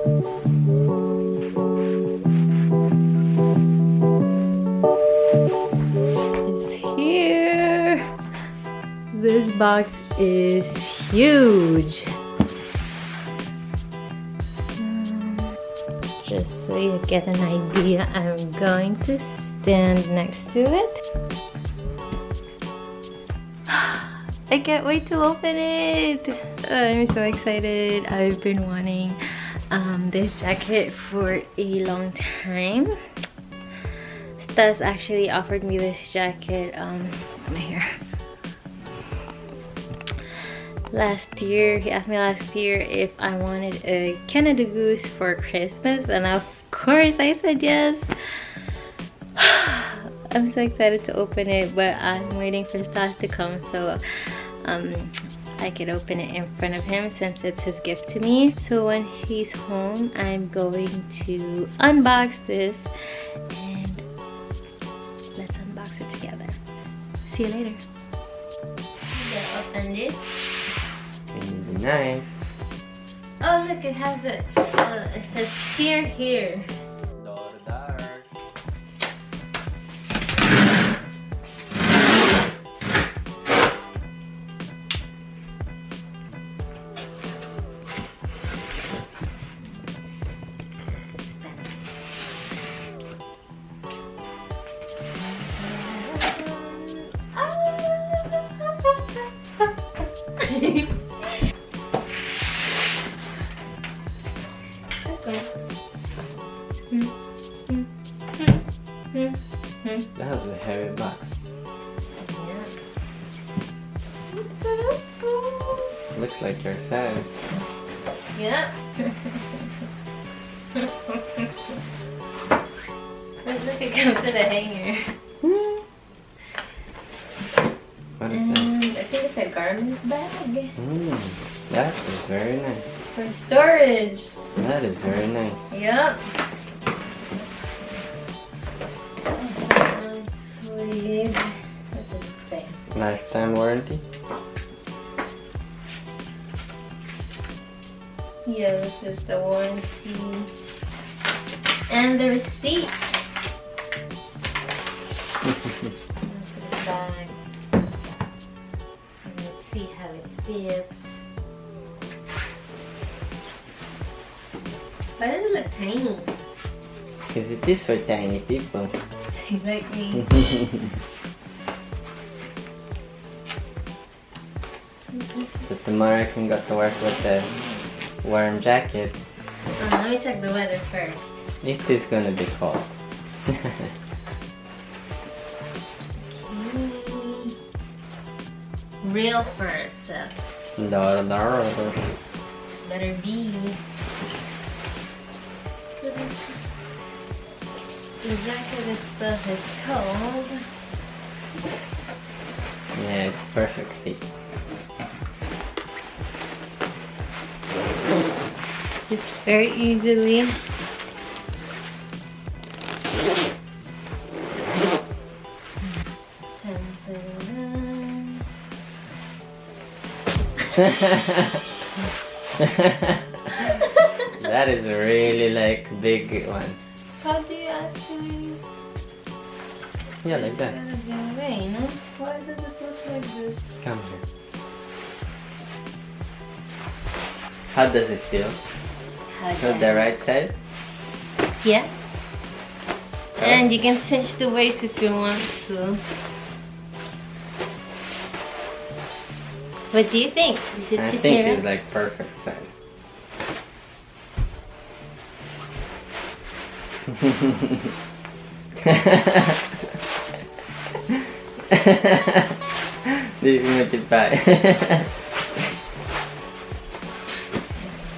It's here. This box is huge. Just so you get an idea, I'm going to stand next to it. I can't wait to open it. I'm so excited. I've been wanting this jacket for a long time. Stas actually offered me this jacket here last year. He asked me last year if I wanted a Canada Goose for Christmas, and of course I said yes. I'm so excited to open it, but I'm waiting for Stas to come so I could open it in front of him since it's his gift to me. So when he's home, I'm going to unbox this and let's unbox it together. See you later. Open this. You need a knife. Oh look, it has it says here. That was a heavy box. Looks like your size. Yeah. Look, it comes with a hanger. What is that? I think it's a garment bag. That is very nice. For storage. That is very nice. Yep. Sweet. What does it say? Lifetime warranty. Yeah, this is the warranty. And the receipt. Bag. And let's see how it fits. Why does it look tiny? Because it is for tiny people. Like me. So tomorrow I can go to work with a warm jacket. Let me check the weather first. It is gonna be cold. Real fur, so better be. The jacket is cold. Yeah, it's perfect fit. Zips very easily. Dun, dun, dun. That is a really like big one. How do you actually? Yeah, like that. It's gonna be away, no? Why does it look like this? Come here. How does it feel? Feel the right side? Yeah. And you can cinch the waist if you want to. What do you think? I think it's like perfect size. This is multiply.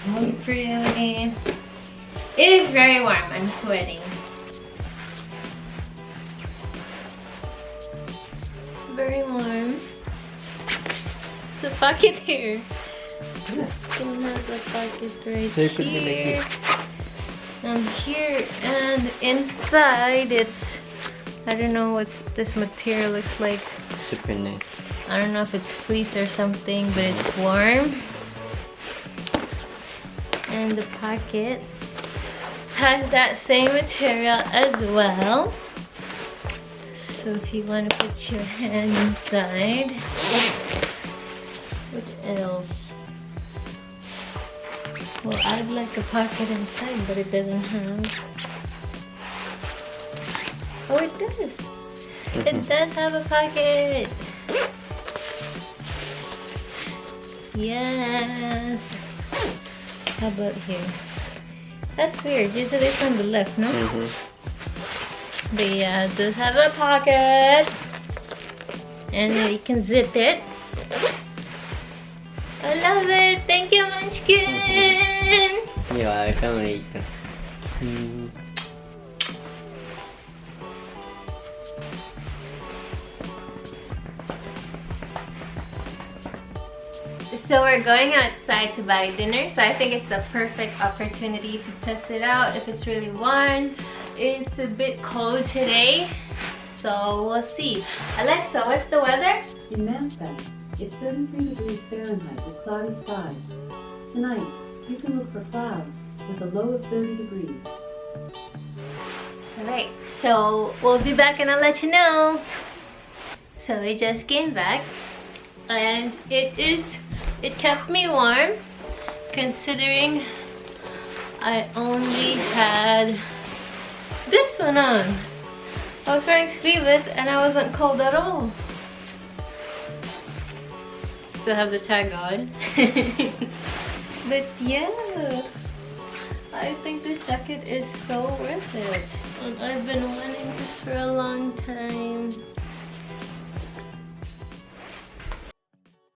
Move freely. It is very warm. I'm sweating. Very warm. It's a pocket here. It has a pocket right here. And here and inside it's, I don't know what this material looks like. Super nice. I don't know if it's fleece or something, but it's warm. And the pocket has that same material as well. So if you want to put your hand inside, what else? Well, I'd like a pocket inside, but it doesn't have. Oh, it does. It does have a pocket. Yes. How about here? That's weird. Usually it's on the left, no? But yeah, it does have a pocket. And then you can zip it. I love it. Thank you, Munchkin. You're welcome, Rita. So we're going outside to buy dinner, so I think it's the perfect opportunity to test it out if it's really warm. It's a bit cold today, so we'll see. Alexa, what's the weather? In Manstad, it's 33 degrees Fahrenheit with cloudy skies. Tonight, you can look for clouds with a low of 30 degrees. Alright, so we'll be back and I'll let you know. So we just came back and it kept me warm considering I only had this one on. I was wearing sleeveless and I wasn't cold at all. Still have the tag on. But yeah, I think this jacket is so worth it. And I've been wanting this for a long time.